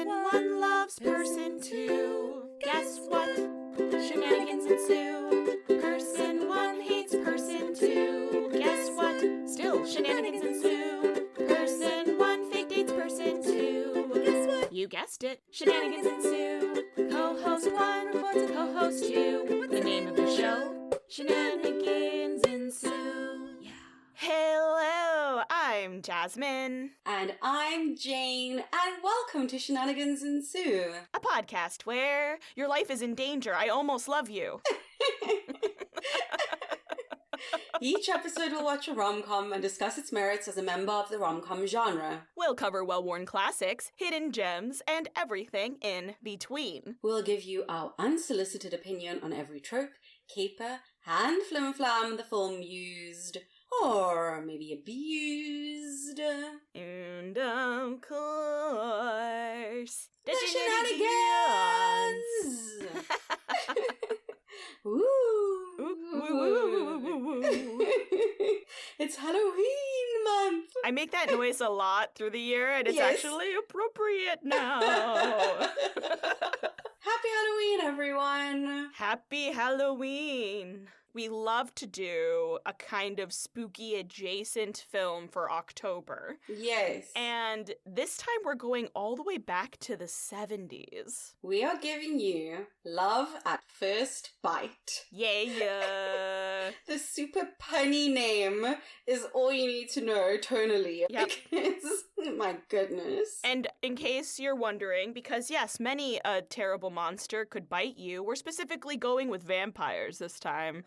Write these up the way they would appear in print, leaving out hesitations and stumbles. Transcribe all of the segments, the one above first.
one loves person two. Guess what? Shenanigans ensue. Person one hates person two. Guess what? Still shenanigans ensue. Person one fake dates person two. Guess what? You guessed it. Shenanigans ensue. Co-host one reports a co-host two. The name of the show? Shenanigans ensue. Yeah. Hello, I'm Jasmine. And I'm Jane, and welcome to Shenanigans Ensue. A podcast where your life is in danger. I almost love you. Each episode we'll watch a rom-com and discuss its merits as a member of the rom-com genre. We'll cover well-worn classics, hidden gems, and everything in between. We'll give you our unsolicited opinion on every trope, caper, and flim-flam the film used, or maybe abused. And of course, the shenanigans! It's Halloween month! I make that noise a lot through the year, and it's actually appropriate now. Happy Halloween, everyone! Happy Halloween! We love to do a kind of spooky adjacent film for October. Yes. And this time we're going all the way back to the 70s. We are giving you Love at First Bite. Yeah. The super punny name is all you need to know tonally. Yep. Because, my goodness. And in case you're wondering, because yes, many a terrible monster could bite you, we're specifically going with vampires this time.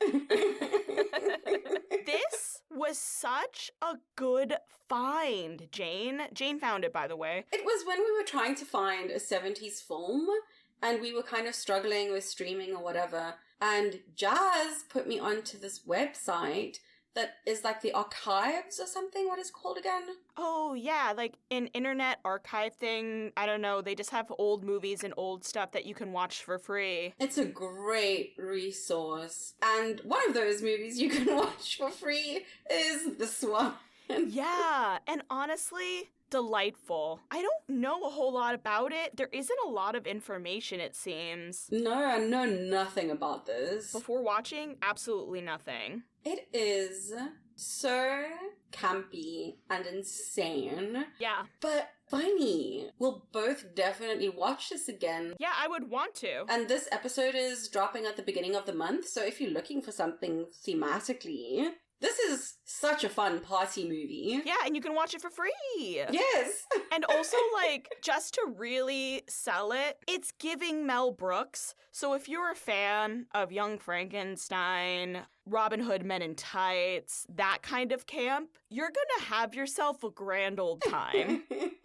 This was such a good find, Jane. Jane found it, by the way. It was when we were trying to find a 70s film, and we were kind of struggling with streaming or whatever, and Jazz put me onto this website that is like the archives or something. What is it called again? Oh, yeah, like an internet archive thing. I don't know. They just have old movies and old stuff that you can watch for free. It's a great resource. And one of those movies you can watch for free is this one. Yeah, and honestly, delightful. I don't know a whole lot about it. There isn't a lot of information, it seems. No, I know nothing about this. Before watching, absolutely nothing. It is so campy and insane. Yeah. But funny. We'll both definitely watch this again. Yeah, I would want to. And this episode is dropping at the beginning of the month, so if you're looking for something thematically, this is such a fun party movie. Yeah, and you can watch it for free. Yes. And also, like, just to really sell it, it's giving Mel Brooks. So if you're a fan of Young Frankenstein, Robin Hood Men in Tights, that kind of camp, you're gonna have yourself a grand old time.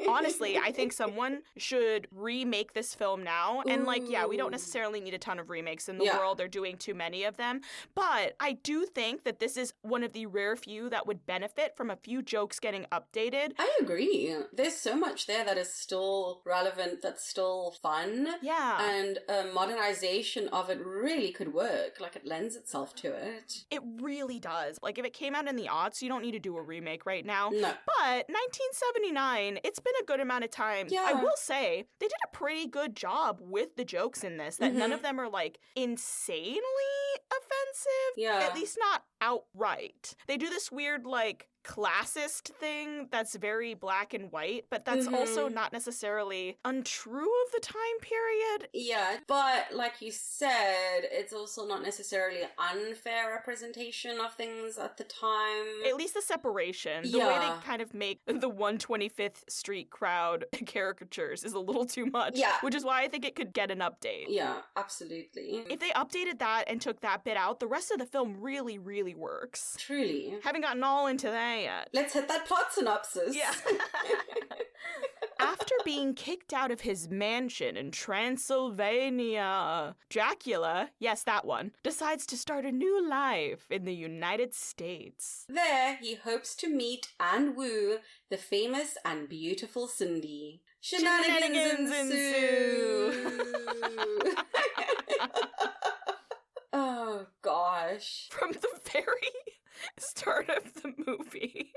Honestly, I think someone should remake this film now. And, like, yeah, we don't necessarily need a ton of remakes in the world. They're doing too many of them. But I do think that this is one of the rare few that would benefit from a few jokes getting updated. I agree. There's so much there that is still relevant, that's still fun. Yeah. And a modernization of it really could work. Like, it lends itself to it. It really does. Like, if it came out in the aughts, you don't need to do a remake right now. No. But 1979, it's been a good amount of time. Yeah. I will say, they did a pretty good job with the jokes in this, that none of them are, like, insanely offensive. Yeah. At least not outright. They do this weird, like, classist thing that's very black and white, but that's also not necessarily untrue of the time period. Yeah, but like you said, it's also not necessarily unfair representation of things at the time. At least the separation. The way they kind of make the 125th Street crowd caricatures is a little too much. Yeah. Which is why I think it could get an update. Yeah, absolutely. If they updated that and took that bit out, the rest of the film really, really works. Truly. Haven't gotten all into that yet. Let's hit that plot synopsis. Yeah. After being kicked out of his mansion in Transylvania, Dracula, yes, that one, decides to start a new life in the United States. There, he hopes to meet and woo the famous and beautiful Cindy. Shenanigans ensue! Oh, gosh. From the very start of the movie.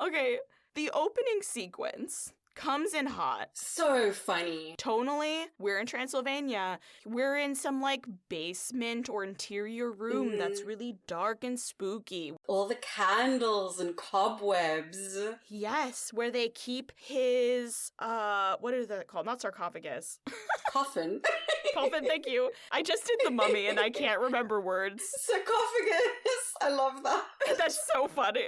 Okay, the opening sequence Comes in hot. So funny. Tonally, we're in Transylvania. We're in some, like, basement or interior room that's really dark and spooky. All the candles and cobwebs. Yes, where they keep his, what is that called? Not sarcophagus. Coffin. Coffin, thank you. I just did The Mummy and I can't remember words. Sarcophagus. I love that. That's so funny.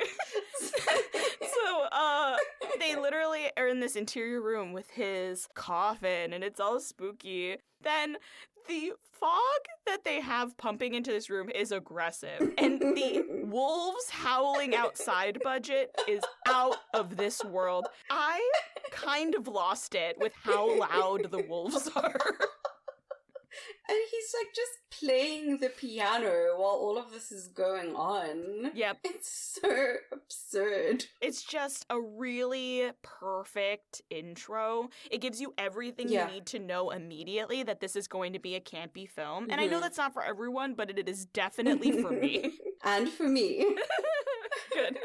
So, they literally are in this interior room with his coffin and it's all spooky. Then the fog that they have pumping into this room is aggressive. And the wolves howling outside budget is out of this world. I kind of lost it with how loud the wolves are. And he's like just playing the piano while all of this is going on. Yep. It's so absurd. It's just a really perfect intro. It gives you everything you need to know immediately that this is going to be a campy film. And I know that's not for everyone, but it is definitely for me. And for me. Good.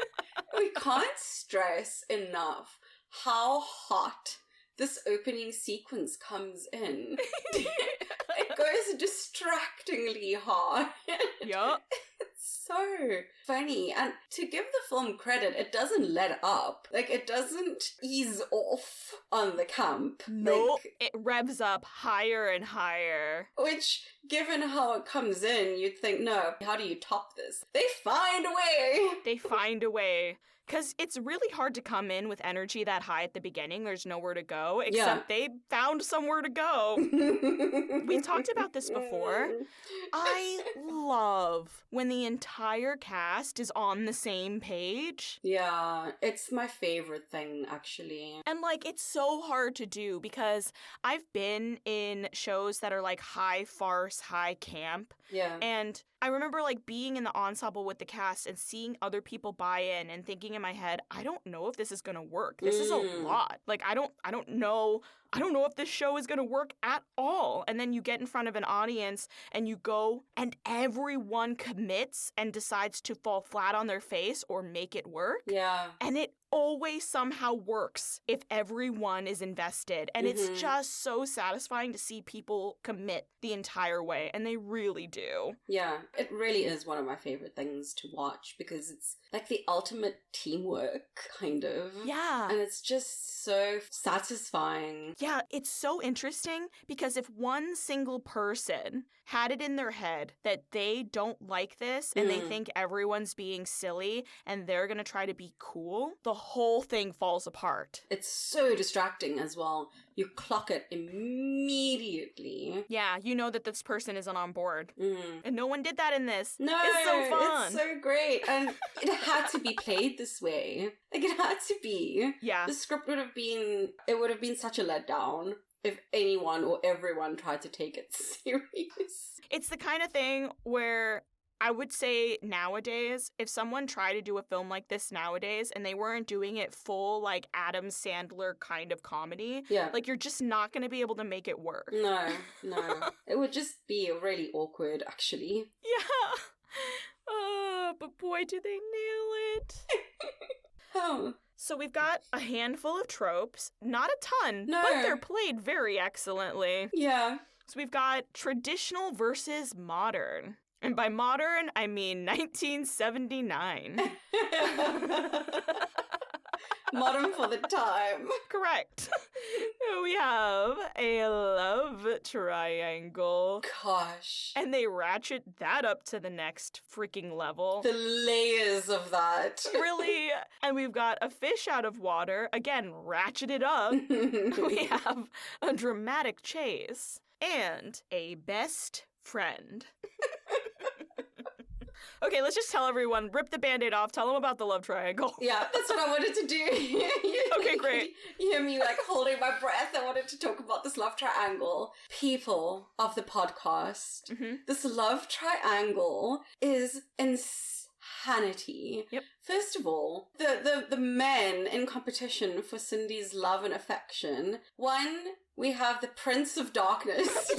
We can't stress enough how hot this opening sequence comes in. It goes distractingly hard. Yup. It's so funny. And to give the film credit, it doesn't let up. Like, it doesn't ease off on the camp. Nope. It revs up higher and higher. Which, given how it comes in, you'd think, no, how do you top this? They find a way. They find a way. Because it's really hard to come in with energy that high at the beginning. There's nowhere to go, except they found somewhere to go. We've talked about this before. I love when the entire cast is on the same page. Yeah, it's my favorite thing, actually. And, like, it's so hard to do because I've been in shows that are, like, high farce, high camp. Yeah. And I remember, like, being in the ensemble with the cast and seeing other people buy in and thinking in my head, I don't know if this is going to work. This is a lot. Like, I don't know if this show is going to work at all. And then you get in front of an audience and you go and everyone commits and decides to fall flat on their face or make it work. Yeah. And it always somehow works if everyone is invested. And it's just so satisfying to see people commit the entire way. And they really do. Yeah, it really is one of my favorite things to watch because it's like the ultimate teamwork, kind of. Yeah. And it's just so satisfying. Yeah, it's so interesting because if one single person had it in their head that they don't like this and they think everyone's being silly and they're going to try to be cool, the whole thing falls apart. It's so distracting as well. You clock it immediately. Yeah, you know that this person isn't on board. And no one did that in this. No, it's so fun. It's so great. And it had to be played this way. Like, it had to be. Yeah. The script would have been such a letdown if anyone or everyone tried to take it serious. It's the kind of thing where I would say nowadays, if someone tried to do a film like this nowadays and they weren't doing it full, like, Adam Sandler kind of comedy, like, you're just not going to be able to make it work. No. It would just be really awkward, actually. Yeah. But boy, do they nail it. Oh. So we've got a handful of tropes, not a ton, No. but they're played very excellently. Yeah. So we've got traditional versus modern. And by modern, I mean 1979. Modern for the time. Correct. We have a love triangle. Gosh. And they ratchet that up to the next freaking level. The layers of that. Really? And we've got a fish out of water. Again, ratcheted up. We have a dramatic chase. And a best friend. Okay, let's just tell everyone, rip the Band-Aid off, tell them about the love triangle. Yeah, that's what I wanted to do. Okay, great. You hear me, like, holding my breath. I wanted to talk about this love triangle. People of the podcast, this love triangle is insanity. Yep. First of all, the men in competition for Cindy's love and affection. One, we have the Prince of Darkness.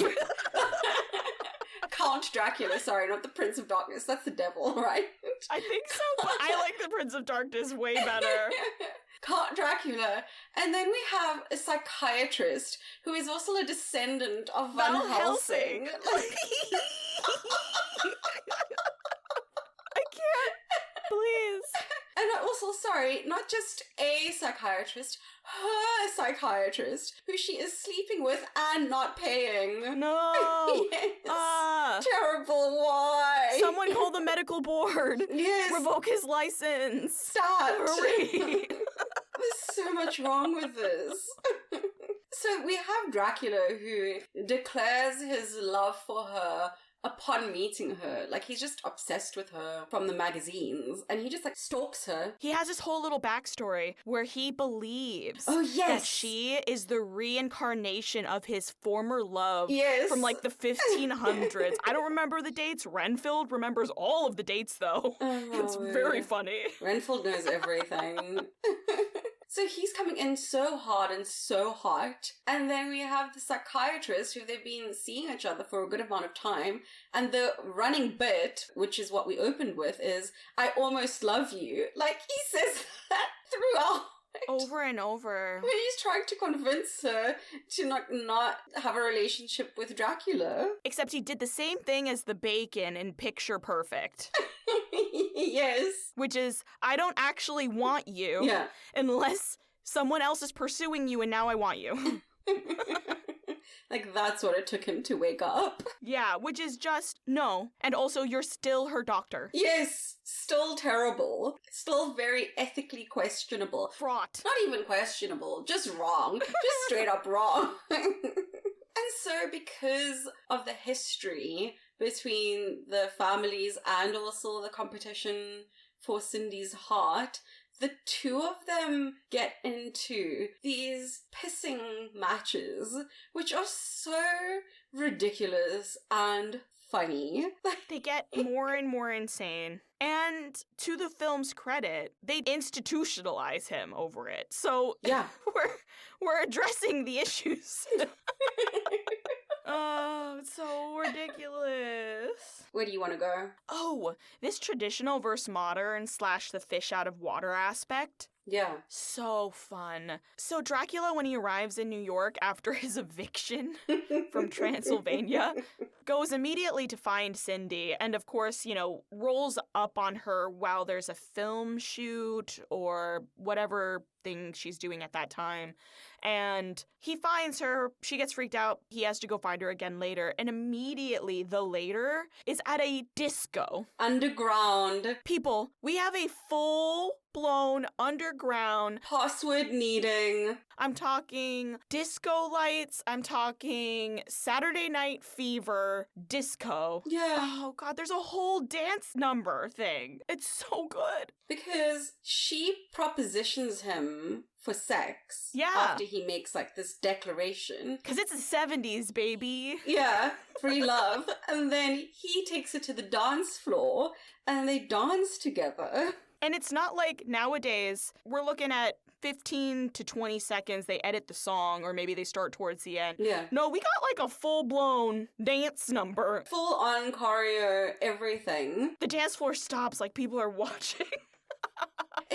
Count Dracula, sorry, not the Prince of Darkness. That's the devil, right? I think so, but I like the Prince of Darkness way better. Count Dracula. And then we have a psychiatrist who is also a descendant of Van Helsing. I can't. Please. And also, sorry, not just a psychiatrist, her psychiatrist, who she is sleeping with and not paying. No. Yes. Terrible. Why? Someone call the medical board. Yes. Revoke his license. Stop. Hurry. There's so much wrong with this. So we have Dracula who declares his love for her upon meeting her. Like, he's just obsessed with her from the magazines, and he just, like, stalks her. He has this whole little backstory where he believes yes. that she is the reincarnation of his former love Yes. from, like, the 1500s. I don't remember the dates. Renfield remembers all of the dates, though. Oh, It's very funny. Renfield knows everything. So he's coming in so hard and so hot. And then we have the psychiatrist who they've been seeing each other for a good amount of time. And the running bit, which is what we opened with, is, I almost love you. Like, he says that throughout. Over and over. When he's trying to convince her to not have a relationship with Dracula. Except he did the same thing as the bacon in Picture Perfect. Yes. Which is, I don't actually want you unless someone else is pursuing you and now I want you. Like, that's what it took him to wake up. Yeah, which is just, no. And also, you're still her doctor. Yes, still terrible. Still very ethically questionable. Fraught. Not even questionable, just wrong. Just straight up wrong. And so, because of the history between the families and also the competition for Cindy's heart, the two of them get into these pissing matches, which are so ridiculous and funny. They get more and more insane. And to the film's credit, they institutionalize him over it. So yeah, we're addressing the issues. Oh, it's so ridiculous. Where do you want to go? Oh, this traditional versus modern / the fish out of water aspect. Yeah. So fun. So Dracula, when he arrives in New York after his eviction from Transylvania, goes immediately to find Cindy and, of course, rolls up on her while there's a film shoot or whatever thing she's doing at that time. And he finds her. She gets freaked out. He has to go find her again later. And immediately, the later is at a disco. Underground. People, we have a full-blown underground. Password needing. I'm talking disco lights. I'm talking Saturday Night Fever disco. Yeah. Oh, God, there's a whole dance number thing. It's so good. Because she propositions him for sex. Yeah. After he makes, like, this declaration. Because it's the 70s, baby. Yeah. Free love. And then he takes her to the dance floor and they dance together. And it's not like nowadays we're looking at 15 to 20 seconds, they edit the song, or maybe they start towards the end. Yeah. No, we got like a full-blown dance number. Full on choreo, everything. The dance floor stops like people are watching.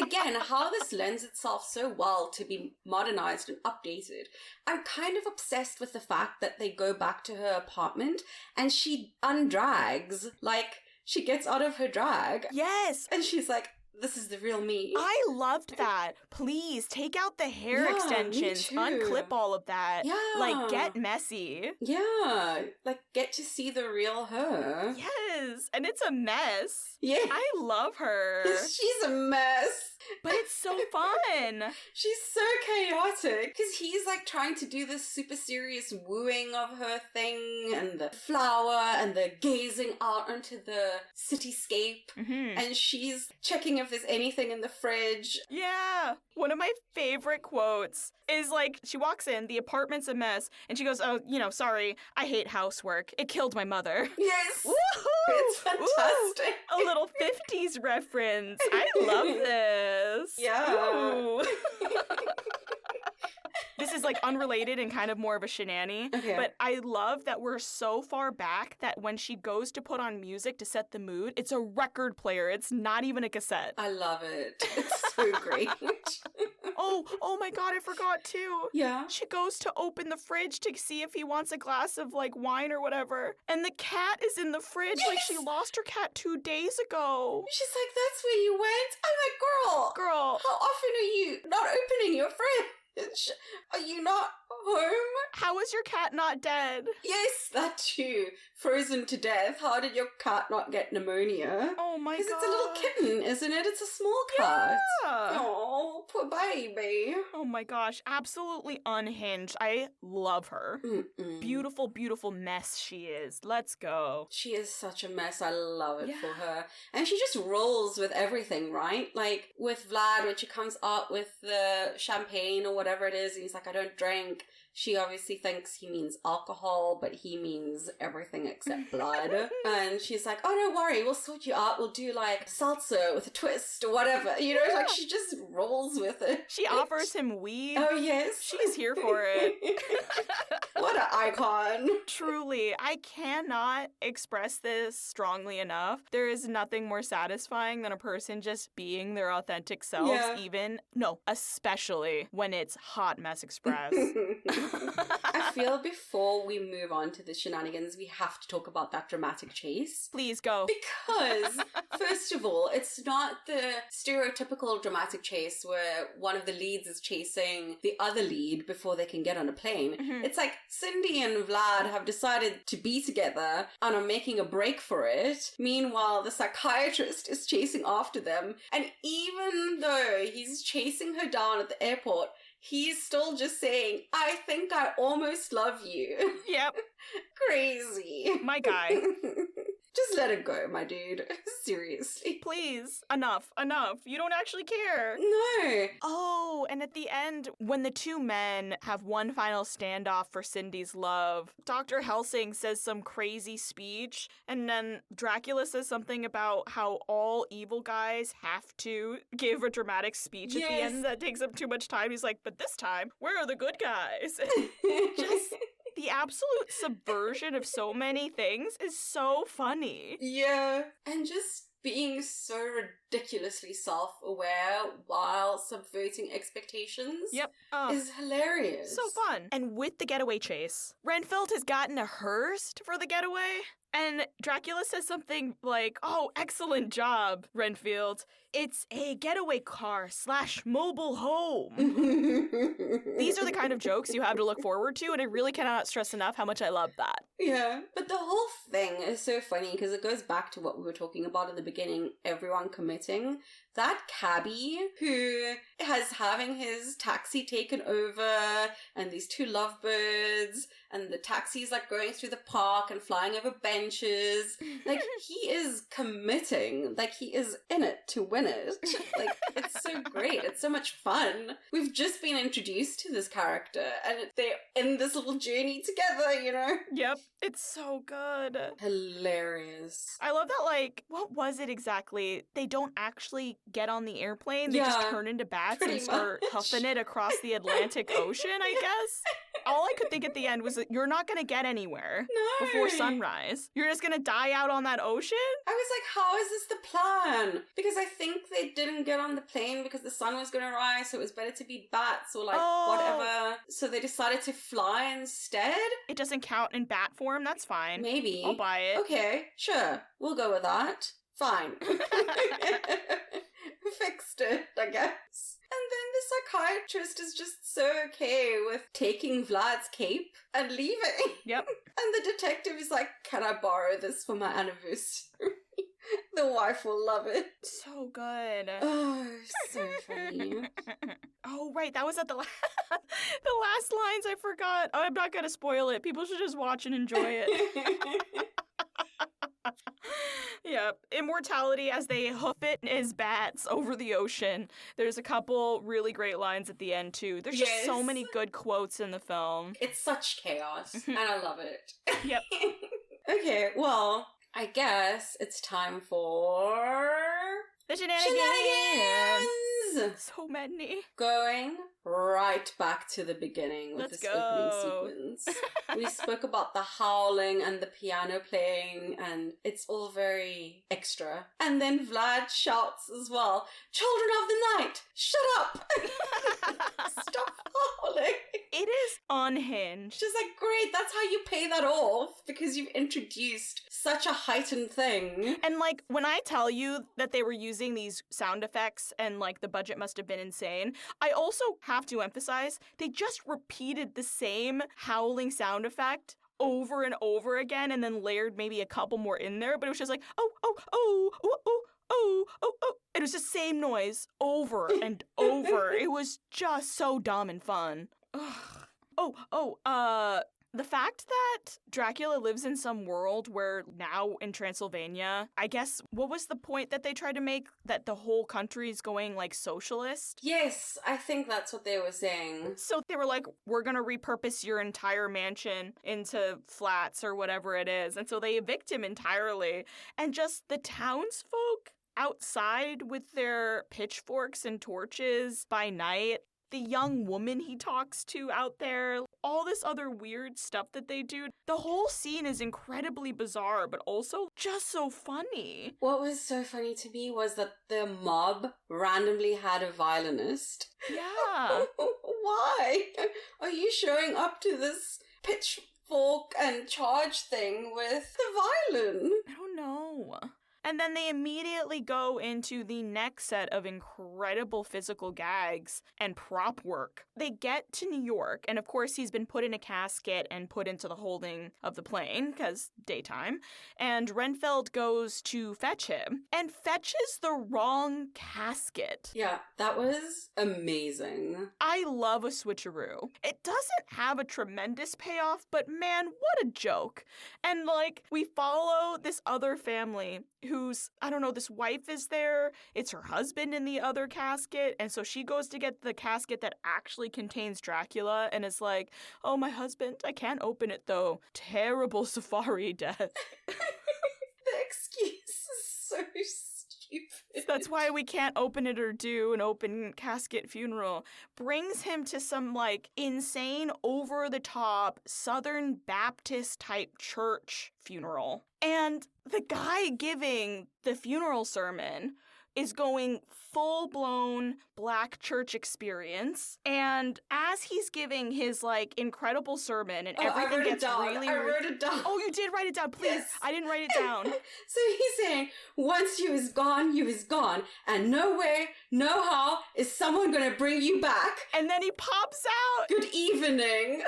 Again, how this lends itself so well to be modernized and updated. I'm kind of obsessed with the fact that they go back to her apartment and she undrags. Like, she gets out of her drag. Yes. And she's like, this is the real me. I loved that. Please take out the hair extensions. Unclip all of that. Yeah. Like, get messy. Yeah. Like, get to see the real her. Yes. And it's a mess. Yeah. I love her. She's a mess. But it's so fun. She's so chaotic. Because he's like trying to do this super serious wooing of her thing and the flower and the gazing out onto the cityscape. Mm-hmm. And she's checking if there's anything in the fridge. Yeah. One of my favorite quotes is like, she walks in, the apartment's a mess, and she goes, oh, sorry, I hate housework. It killed my mother. Yes. Woohoo! It's fantastic. Ooh, a little 50s reference. I love this. Yeah. Ooh. This is like unrelated and kind of more of a shenanigans, Okay. but I love that we're so far back that when she goes to put on music to set the mood, it's a record player. It's not even a cassette. I love it. It's so great. Oh my God, I forgot too. Yeah. She goes to open the fridge to see if he wants a glass of like wine or whatever. And the cat is in the fridge. Like she lost her cat 2 days ago. She's like, that's where you went? I'm like, Girl. how often are you not opening your fridge? Are you not home? How is your cat not dead? Yes, that too. Frozen to death. How did your cat not get pneumonia? Oh my God. Because it's a little kitten, isn't it? It's a small cat. Yeah. Oh, poor baby. Oh my gosh, absolutely unhinged. I love her. Mm-mm. Beautiful, beautiful mess she is. Let's go. She is such a mess. I love it Yeah. for her. And she just rolls with everything, right? Like with Vlad, when she comes out with the champagne or whatever it is, and he's like, I don't drink. She obviously thinks he means alcohol, but he means everything except blood. And she's like, oh, don't worry, we'll sort you out. We'll do like salsa with a twist or whatever. You know, like she just rolls with it. She offers him weed. Oh, yes. She's here for it. What an icon. Truly, I cannot express this strongly enough. There is nothing more satisfying than a person just being their authentic selves, especially when it's Hot Mess Express. I feel before we move on to the shenanigans, we have to talk about that dramatic chase. Please go. Because, first of all, it's not the stereotypical dramatic chase where one of the leads is chasing the other lead before they can get on a plane. Mhm. It's like Cindy and Vlad have decided to be together and are making a break for it. Meanwhile, the psychiatrist is chasing after them. And even though he's chasing her down at the airport, he's still just saying, I think I almost love you. Yep. Crazy. My guy. Just let it go, my dude. Seriously. Please. Enough. You don't actually care. No. Oh, and at the end, when the two men have one final standoff for Cindy's love, Dr. Helsing says some crazy speech, and then Dracula says something about how all evil guys have to give a dramatic speech at the Yes. end that takes up too much time. He's like, but this time, where are the good guys? Just the absolute subversion of so many things is so funny. Yeah. And just being so ridiculously self-aware while subverting expectations Yep. is hilarious. So fun. And with the getaway chase, Renfield has gotten a hearse for the getaway. And Dracula says something like, oh, excellent job, Renfield. It's a getaway car / mobile home. These are the kind of jokes you have to look forward to, and I really cannot stress enough how much I love that. Yeah, but the whole thing is so funny because it goes back to what we were talking about in the beginning, everyone committing. That cabbie who has having his taxi taken over and these two lovebirds and the taxi's like going through the park and flying over benches. Like he is committing, like he is in it to win it. Like it's so great. It's so much fun. We've just been introduced to this character and they're in this little journey together, you know? Yep, it's so good. Hilarious. I love that, like, what was it exactly? They don't actually get on the airplane. They just Yeah, turn into bats pretty and start much. huffing it across the Atlantic Ocean, I guess. All I could think at the end was that you're not going to get anywhere No. before sunrise. You're just going to die out on that ocean? I was like, how is this the plan? Because I think they didn't get on the plane because the sun was going to rise, so it was better to be bats or like whatever. So they decided to fly instead? It doesn't count in bat form. That's fine. Maybe. I'll buy it. Okay, sure. We'll go with that. Fine. Fixed it, I guess. And then the psychiatrist is just so okay with taking Vlad's cape and leaving. Yep. And the detective is like, can I borrow this for my anniversary? The wife will love it. So good. Oh, so funny. Oh, right. That was at the last lines. I forgot. Oh, I'm not going to spoil it. People should just watch and enjoy it. Yep. Immortality as they hoof it as bats over the ocean. There's a couple really great lines at the end, too. There's just so Yes. many good quotes in the film. It's such chaos, and I love it. Yep. Okay, well, I guess it's time for... The shenanigans! Shenanigans! So many. Going right back to the beginning with Let's this go. opening sequence. We spoke about the howling and the piano playing, and it's all very extra. And then Vlad shouts as well, "Children of the night, shut up!" Stop howling. It is unhinged. Just like, great, that's how you pay that off, because you've introduced such a heightened thing. And, like, when I tell you that they were using these sound effects and, like, the budget must have been insane, I also have to emphasize they just repeated the same howling sound effect over and over again and then layered maybe a couple more in there, but it was just like, oh, oh, oh, oh, oh, oh, oh, oh. It was the same noise over and over. It was just so dumb and fun. The fact that Dracula lives in some world where now in Transylvania, I guess, what was the point that they tried to make? That the whole country is going, like, socialist? Yes, I think that's what they were saying. So they were like, we're going to repurpose your entire mansion into flats or whatever it is. And so they evict him entirely. And just the townsfolk outside with their pitchforks and torches by night, the young woman he talks to out there, all this other weird stuff that they do. The whole scene is incredibly bizarre, but also just so funny. What was so funny to me was that the mob randomly had a violinist. Yeah. Why? Are you showing up to this pitchfork and charge thing with the violin? I don't know. And then they immediately go into the next set of incredible physical gags and prop work. They get to New York, and of course he's been put in a casket and put into the holding of the plane, because daytime, and Renfeld goes to fetch him, and fetches the wrong casket. Yeah, that was amazing. I love a switcheroo. It doesn't have a tremendous payoff, but man, what a joke. And, like, we follow this other family who's, I don't know, this wife is there, it's her husband in the other casket, and so she goes to get the casket that actually contains Dracula, and is like, oh, my husband, I can't open it though. Terrible safari death. The excuse is so stupid. That's why we can't open it or do an open casket funeral. Brings him to some, like, insane, over-the-top, Southern Baptist type church funeral. And the guy giving the funeral sermon is going full-blown black church experience. And as he's giving his, like, incredible sermon and everything gets really... I wrote it down. Oh, you did write it down, please. Yes. I didn't write it down. So he's saying, once you is gone, and nowhere, no how is someone gonna bring you back. And then he pops out. Good evening.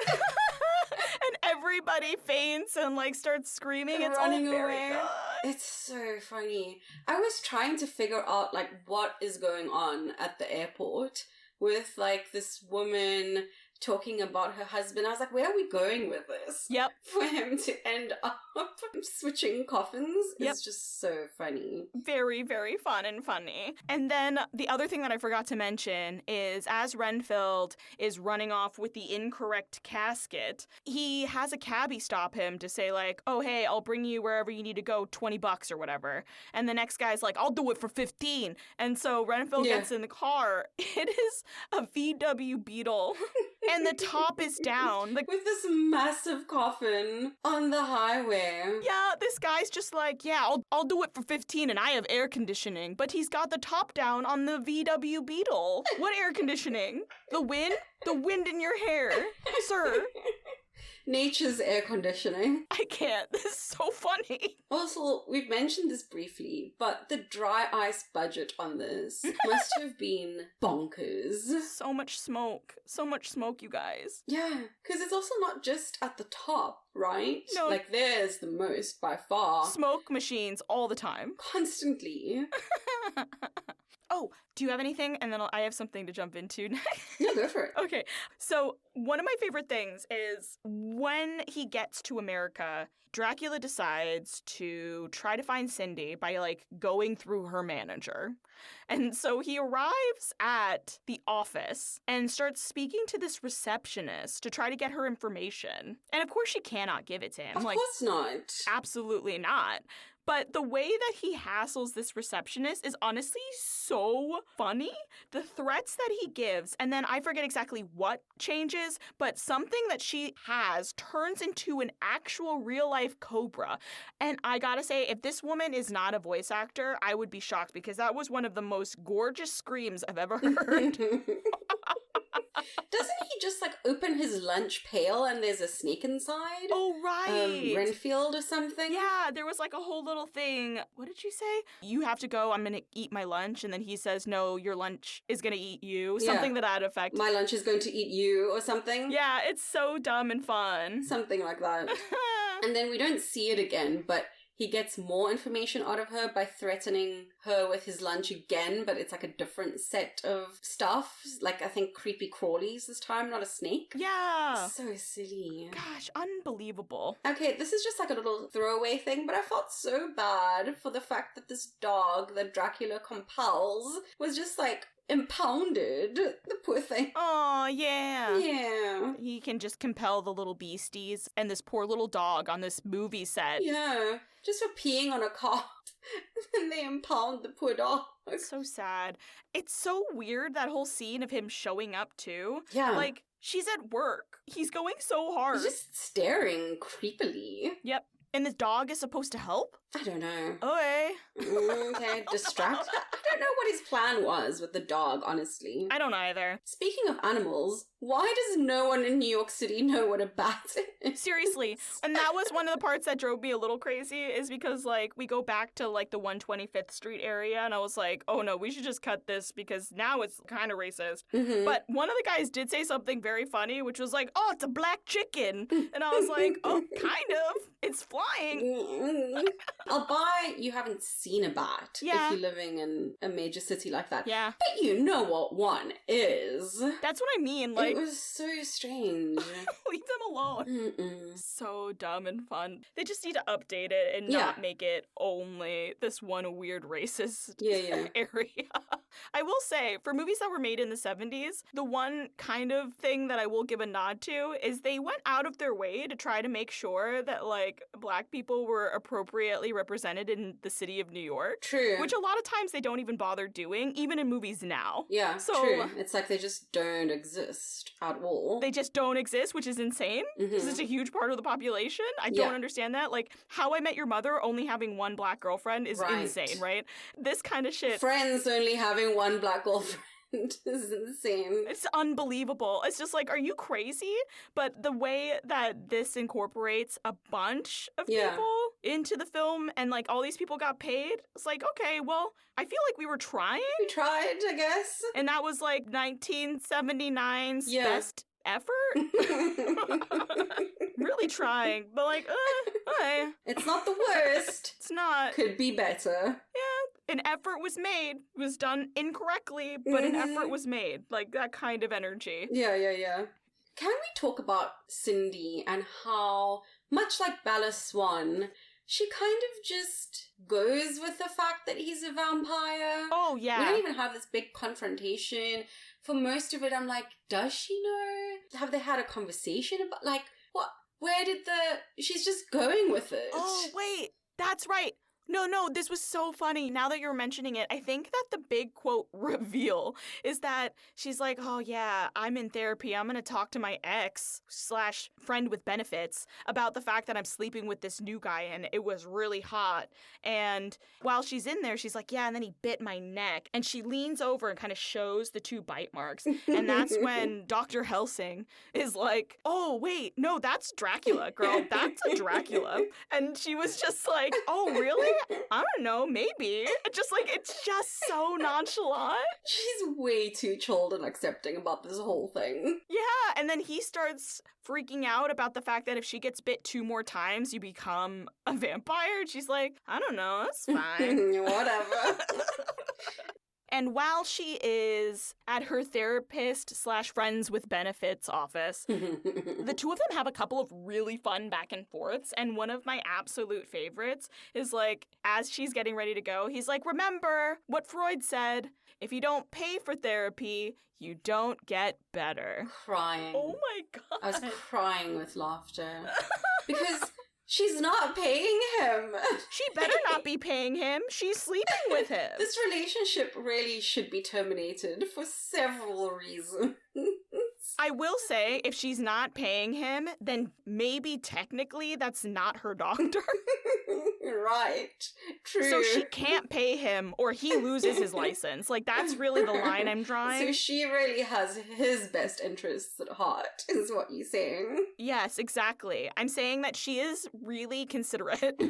And everybody faints and, like, starts screaming. It's running all very away. good. It's so funny. I was trying to figure out, like, what is going on at the airport with, like, this woman talking about her husband. I was like, where are we going with this? Yep. For him to end up switching coffins is just so funny. Very, very fun and funny. And then the other thing that I forgot to mention is as Renfield is running off with the incorrect casket, he has a cabbie stop him to say, like, oh, hey, I'll bring you wherever you need to go, $20 or whatever. And the next guy's like, I'll do it for 15. And so Renfield gets in the car. It is a VW Beetle. And the top is down. Like, with this massive coffin on the highway. Yeah, this guy's just like, yeah, I'll do it for 15 and I have air conditioning. But he's got the top down on the VW Beetle. What air conditioning? The wind? The wind in your hair, sir. Nature's air conditioning. I can't. This is so funny. Also, we've mentioned this briefly, but the dry ice budget on this must have been bonkers. So much smoke. So much smoke, you guys. Yeah, because it's also not just at the top, right? No. Like, there's the most by far. Smoke machines all the time. Constantly. Oh, do you have anything? And then I have something to jump into next. Yeah, go for it. Okay, so one of my favorite things is when he gets to America, Dracula decides to try to find Cindy by, like, going through her manager. And so he arrives at the office and starts speaking to this receptionist to try to get her information. And of course she cannot give it to him. Of course not. Absolutely not. But the way that he hassles this receptionist is honestly so funny. The threats that he gives, and then I forget exactly what changes, but something that she has turns into an actual real-life cobra. And I gotta say, if this woman is not a voice actor, I would be shocked because that was one of the most gorgeous screams I've ever heard. Doesn't he just like open his lunch pail and there's a snake inside? Oh, right. Renfield or something? Yeah, there was like a whole little thing. What did she say? You have to go. I'm going to eat my lunch. And then he says, no, your lunch is going to eat you. Something to that effect. My lunch is going to eat you or something? Yeah, it's so dumb and fun. Something like that. And then we don't see it again, but he gets more information out of her by threatening her with his lunch again, but it's like a different set of stuff. Like, I think creepy crawlies this time, not a snake. Yeah. So silly. Gosh, unbelievable. Okay, this is just like a little throwaway thing, but I felt so bad for the fact that this dog that Dracula compels was just like impounded. The poor thing. Oh, yeah. Yeah. He can just compel the little beasties and this poor little dog on this movie set. Yeah. Just for peeing on a cop. And they impound the poor dog. It's so sad. It's so weird, that whole scene of him showing up, too. Yeah. Like, she's at work. He's going so hard. He's just staring creepily. Yep. And this dog is supposed to help? I don't know. Okay. Okay, distract. I don't know what his plan was with the dog, honestly. I don't either. Speaking of animals, why does no one in New York City know what a bat is? Seriously. And that was one of the parts that drove me a little crazy, is because, like, we go back to, like, the 125th Street area, and I was like, oh no, we should just cut this because now it's kind of racist. Mm-hmm. But one of the guys did say something very funny, which was like, oh, it's a black chicken. And I was like, oh, kind of. It's flying. I'll buy you haven't seen a bat Yeah. if you're living in a major city like that. Yeah. But you know what one is. That's what I mean. Like, It was so strange. leave them alone. Mm-mm. So dumb and fun. They just need to update it and not make it only this one weird racist Yeah. area. I will say, for movies that were made in the 70s, the one kind of thing that I will give a nod to is they went out of their way to try to make sure that, like, black people were appropriately represented in the city of New York. True. Which a lot of times they don't even bother doing, even in movies now. Yeah, So- true. It's like they just don't exist at all. They just don't exist, which is insane. Because Mhm. it's a huge part of the population. I Yeah. don't understand that. Like, How I Met Your Mother only having one black girlfriend is Right. insane, right? This kind of shit. Friends only having one black girlfriend is insane. It's unbelievable. It's just like, are you crazy? But the way that this incorporates a bunch of Yeah. people into the film and, like, all these people got paid, it's like, okay, well, I feel like we were trying. We tried, I guess. And that was, like, 1979's Yeah. best effort. Really trying. But, like, okay. It's not the worst. It's not. Could be better. An effort was made. It was done incorrectly, but an effort was made. Like, that kind of energy. Yeah. Can we talk about Cindy and how, much like Bella Swan, she kind of just goes with the fact that he's a vampire? Oh, We yeah. don't even have this big confrontation. For most of it, I'm like, does she know? Have they had a conversation about, like, what? Where did she's just going with it. Oh, wait. That's right. No, this was so funny. Now that you're mentioning it, I think that the big quote reveal is that she's like, oh yeah, I'm in therapy. I'm going to talk to my ex/friend with benefits about the fact that I'm sleeping with this new guy and it was really hot. And while she's in there, she's like, yeah, and then he bit my neck. And she leans over and kind of shows the 2 bite marks. And that's when Dr. Helsing is like, oh, wait, no, that's Dracula, girl. That's a Dracula. And she was just like, oh, really? I don't know, maybe. Just like, it's just so nonchalant. She's way too chilled and accepting about this whole thing. Yeah, and then he starts freaking out about the fact that if she gets bit 2 more times, you become a vampire. And she's like, I don't know, that's fine. Whatever. And while she is at her therapist/friends with benefits office, the 2 of them have a couple of really fun back and forths. And one of my absolute favorites is like, as she's getting ready to go, he's like, remember what Freud said, if you don't pay for therapy, you don't get better. Crying. Oh my God. I was crying with laughter. Because She's not paying him. She better not be paying him. She's sleeping with him. This relationship really should be terminated for several reasons. I will say, if she's not paying him, then maybe technically that's not her doctor. Right. True. So she can't pay him or he loses his license. Like, that's really the line I'm drawing. So she really has his best interests at heart, is what you're saying. Yes, exactly. I'm saying that she is really considerate.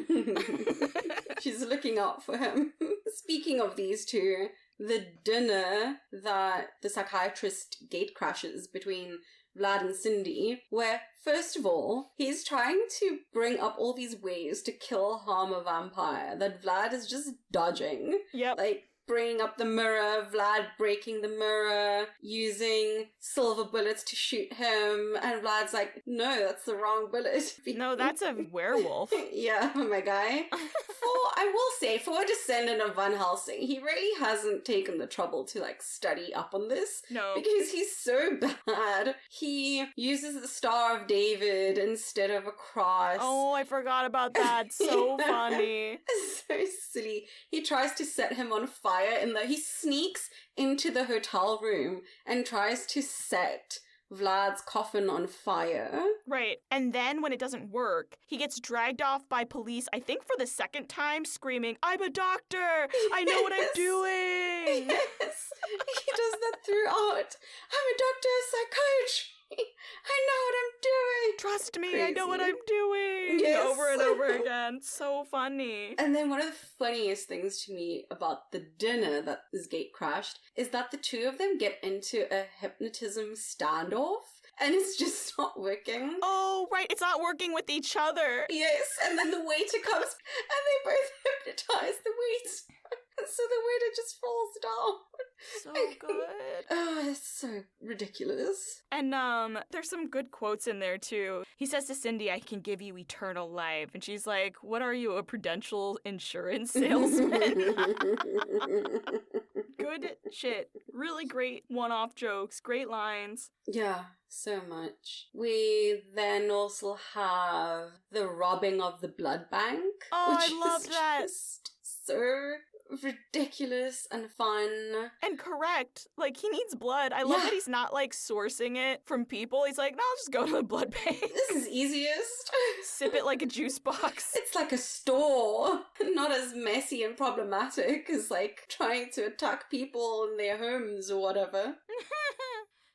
She's looking out for him. Speaking of these two, the dinner that the psychiatrist gate crashes between Vlad and Cindy, where, first of all, he's trying to bring up all these ways to harm a vampire that Vlad is just dodging. Yep. Like, bringing up the mirror, Vlad breaking the mirror, using silver bullets to shoot him, and Vlad's like, no, that's the wrong bullet. No, that's a werewolf. Yeah, my guy. I will say, for a descendant of Van Helsing, he really hasn't taken the trouble to, like, study up on this. No. Because he's so bad. He uses the Star of David instead of a cross. Oh, I forgot about that. So funny. It's so silly. He tries to set him on fire he sneaks into the hotel room and tries to set Vlad's coffin on fire. Right. And then when it doesn't work, he gets dragged off by police, I think for the second time, screaming, I'm a doctor! I know what I'm doing! Yes. He does that throughout. I'm a doctor of psychiatry. I know what I'm doing. Trust me, Crazy. I know what I'm doing. Yes. Over and over again. So funny. And then one of the funniest things to me about the dinner that is gate crashed is that the two of them get into a hypnotism standoff. And it's just not working. Oh, right. It's not working with each other. Yes, and then the waiter comes and they both hypnotize the waiter. And so the waiter just falls down. So good. Oh, it's so ridiculous. And there's some good quotes in there too. He says to Cindy, I can give you eternal life. And she's like, what are you, a prudential insurance salesman? Good shit. Really great one-off jokes. Great lines. Yeah, so much. We then also have the robbing of the blood bank. Oh, which I love is that. Just so ridiculous and fun. And correct. Like, he needs blood. I love that he's not, like, sourcing it from people. He's like, no, I'll just go to the blood bank. This is easiest. Sip it like a juice box. It's like a store. Not as messy and problematic as, like, trying to attack people in their homes or whatever.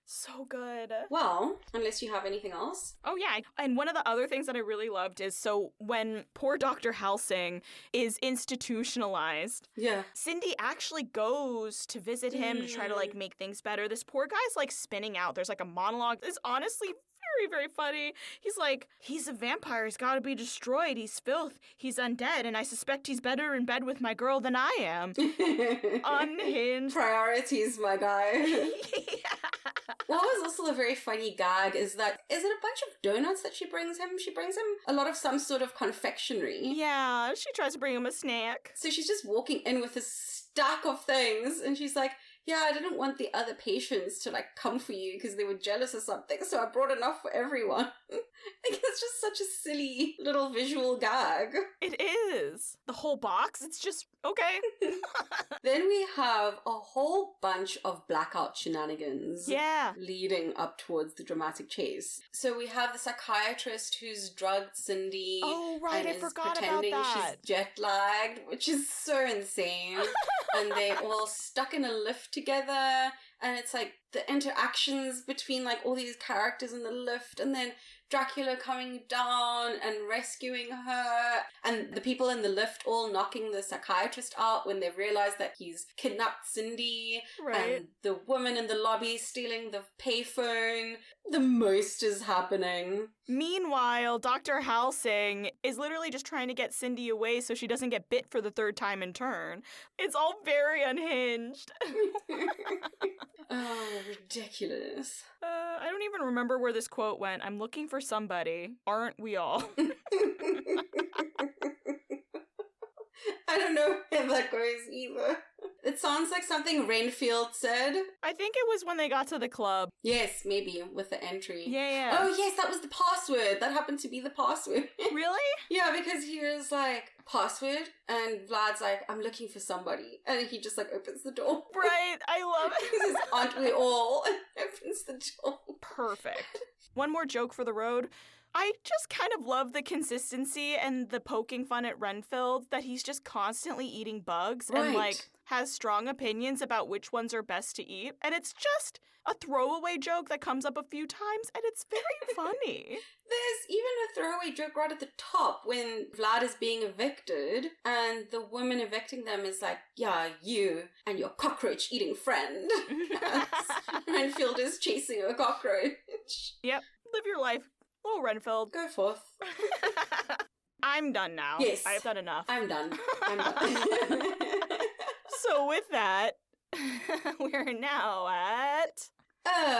So good. Well, unless you have anything else. Oh, yeah. And one of the other things that I really loved is, so when poor Dr. Helsing is institutionalized, Cindy actually goes to visit him to try to, like, make things better. This poor guy's, like, spinning out. There's, like, a monologue. It's honestly very, very funny. He's like, he's a vampire. He's got to be destroyed. He's filth. He's undead. And I suspect he's better in bed with my girl than I am. Unhinged. Priorities, my guy. Yeah. What was also a very funny gag is that, is it a bunch of donuts that she brings him? She brings him a lot of some sort of confectionery. Yeah, she tries to bring him a snack. So she's just walking in with this stack of things and she's like, yeah, I didn't want the other patients to, like, come for you because they were jealous or something, so I brought enough for everyone. Like, it's just such a silly little visual gag. It is. The whole box, it's just, okay. Then we have a whole bunch of blackout shenanigans. Yeah. Leading up towards the dramatic chase. So we have the psychiatrist who's drugged Cindy. Oh, right, I forgot about pretending that. she's jet-lagged, which is so insane. And they're all stuck in a lift together, and it's like the interactions between like all these characters in the lift, and then Dracula coming down and rescuing her, and the people in the lift all knocking the psychiatrist out when they realize that he's kidnapped Cindy, Right. and the woman in the lobby stealing the payphone. The most is happening. Meanwhile, Dr. Helsing is literally just trying to get Cindy away so she doesn't get bit for the third time in turn. It's all very unhinged. Oh, ridiculous. I don't even remember where this quote went. I'm looking for somebody. Aren't we all? I don't know where that goes either. It sounds like something Renfield said. I think it was when they got to the club. Yes, maybe, with the entry. Yeah. Oh, yes, that was the password. That happened to be the password. Really? Yeah, because he was like, password? And Vlad's like, I'm looking for somebody. And he just like opens the door. Right. I love He says, it. aren't we all? And opens the door. Perfect. One more joke for the road. I just kind of love the consistency and the poking fun at Renfield that he's just constantly eating bugs and Right. like has strong opinions about which ones are best to eat. And it's just a throwaway joke that comes up a few times and it's very funny. There's even a throwaway joke right at the top when Vlad is being evicted and the woman evicting them is like, yeah, you and your cockroach-eating friend. Renfield is chasing a cockroach. Yep. Live your life. Little Renfield. Go forth. I'm done now. Yes. I've done enough. I'm done. I'm done. So with that, we're now at...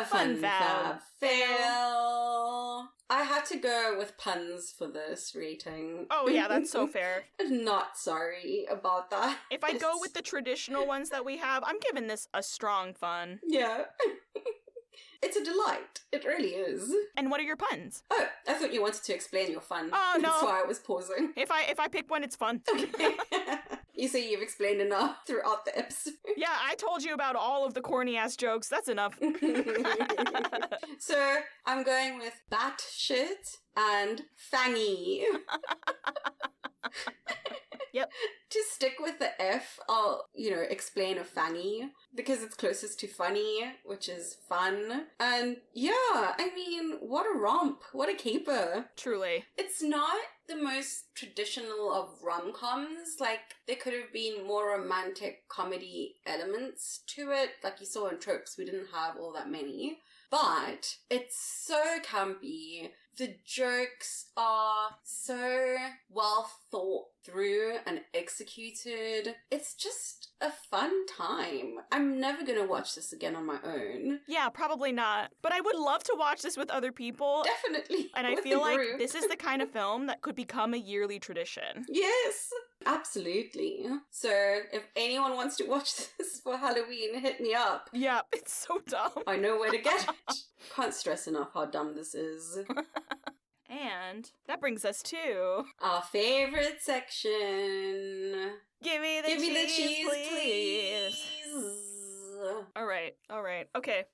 Fun Fab Fab Fail. I had to go with puns for this rating. Oh yeah, that's so fair. Not sorry about that. If I go with the traditional ones that we have, I'm giving this a strong fun. Yeah. It's a delight. It really is. And what are your puns? Oh, I thought you wanted to explain your fun. Oh, no. That's why I was pausing. If I pick one, it's fun. Okay. You say you've explained enough throughout the episode. Yeah, I told you about all of the corny ass jokes. That's enough. So I'm going with batshit and fangy. Yep. To stick with the F, I'll, explain a fangy because it's closest to funny, which is fun. And yeah, I mean, what a romp. What a caper. Truly. It's not the most traditional of rom-coms. Like, there could have been more romantic comedy elements to it. Like you saw in Tropes, we didn't have all that many. But it's so campy. The jokes are so well thought through and executed. It's just a fun time. I'm never going to watch this again on my own. Yeah, probably not. But I would love to watch this with other people. Definitely. And I with feel the like group. this is the kind of film that could become a yearly tradition. Yes, absolutely. So if anyone wants to watch this for Halloween, hit me up. Yeah, it's so dumb. I know where to get it. Can't stress enough how dumb this is. And that brings us to... Our favorite section. Give me the cheese, please. All right. Okay.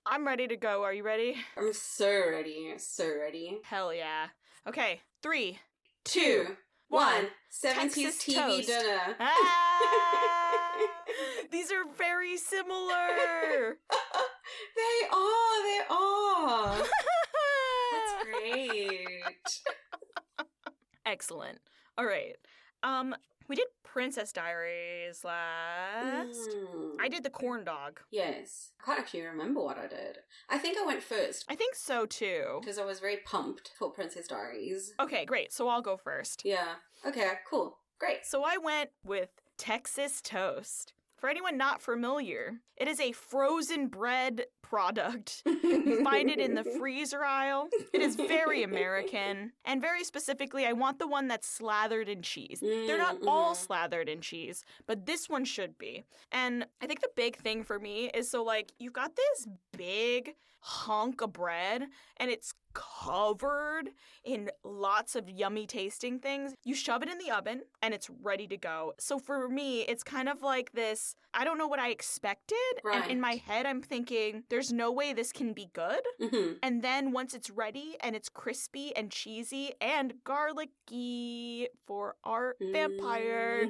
I'm ready to go. Are you ready? I'm so ready. So ready. Hell yeah. Okay. 3, 2, 1. 70s Texas TV toast. dinner. Ah! These are very similar. They are. That's great. Excellent. All right. We did Princess Diaries last. I did the corn dog. Yes. I can't actually remember what I did. I think I went first I think so too. because I was very pumped for Princess Diaries. Okay, great. So I'll go first. Yeah. Okay, cool. Great. So I went with Texas toast. For anyone not familiar, it is a frozen bread product. You find it in the freezer aisle. It is very American. And very specifically, I want the one that's slathered in cheese. They're not all slathered in cheese, but this one should be. And I think the big thing for me is you've got this big hunk of bread and it's covered in lots of yummy tasting things. You shove it in the oven and it's ready to go. So for me, it's kind of like this, I don't know what I expected. Right. And in my head, I'm thinking, there's no way this can be good. Mm-hmm. And then once it's ready and it's crispy and cheesy and garlicky for our vampire,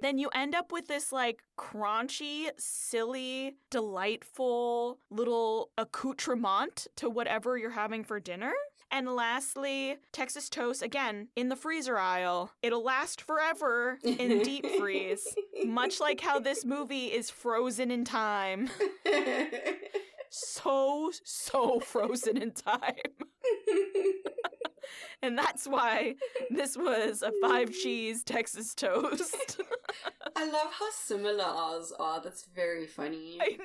then you end up with this crunchy, silly, delightful little accoutrement to whatever you're having for dinner. And lastly, Texas toast, again, in the freezer aisle. It'll last forever in deep freeze, much like how this movie is frozen in time. So frozen in time. And that's why this was a 5-cheese Texas toast. I love how similar ours are. That's very funny. I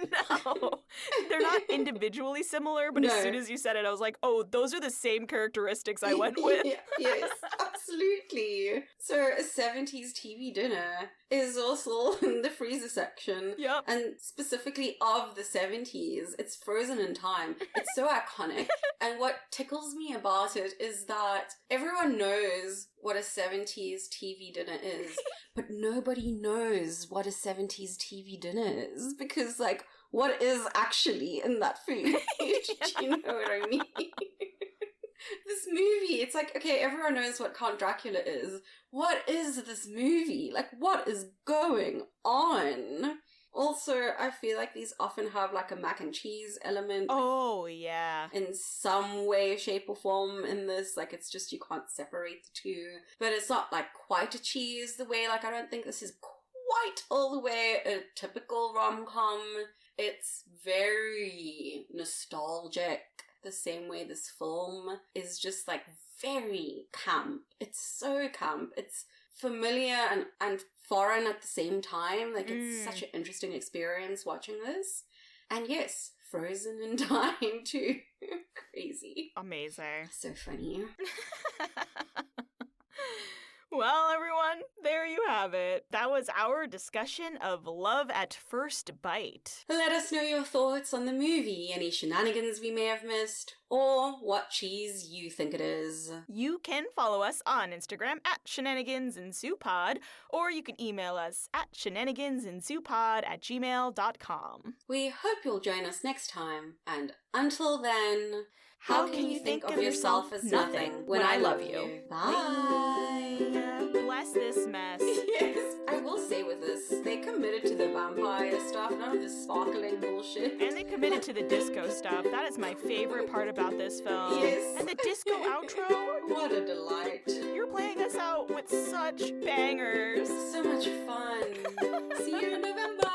know. They're not individually similar, but No. as soon as you said it, I was like, oh, those are the same characteristics I went with. Yes, absolutely. So a 70s TV dinner is also in the freezer section. Yep. And specifically of the 70s. It's frozen in time. It's so iconic. And what tickles me about it is that everyone knows what a 70s TV dinner is, but nobody knows what a 70s TV dinner is because, like, what is actually in that food? Do you know what I mean? This movie, it's like, okay, everyone knows what Count Dracula is. What is this movie? Like, what is going on? Also, I feel like these often have like a mac and cheese element. Oh, yeah. In some way, shape, or form in this. Like, it's just you can't separate the two. But it's not like quite a cheese the way, like, I don't think this is quite all the way a typical rom-com. It's very nostalgic. The same way this film is just like very camp. It's so camp. It's familiar and foreign at the same time. Like, it's such an interesting experience watching this. And yes, frozen in time too. Crazy. Amazing. So funny. Well, everyone, there you have it. That was our discussion of Love at First Bite. Let us know your thoughts on the movie, any shenanigans we may have missed, or what cheese you think it is. You can follow us on Instagram at shenanigansensoupod, or you can email us at shenanigansensoupod@gmail.com. We hope you'll join us next time, and until then, how can you think of yourself as nothing when I love you? Bye! Bless this mess. Yes, I will say with this, they committed to the vampire stuff, none of this sparkling bullshit. And they committed to the disco stuff. That is my favorite part about this film. Yes. And the disco outro. What a delight. You're playing us out with such bangers. So much fun. See you in November.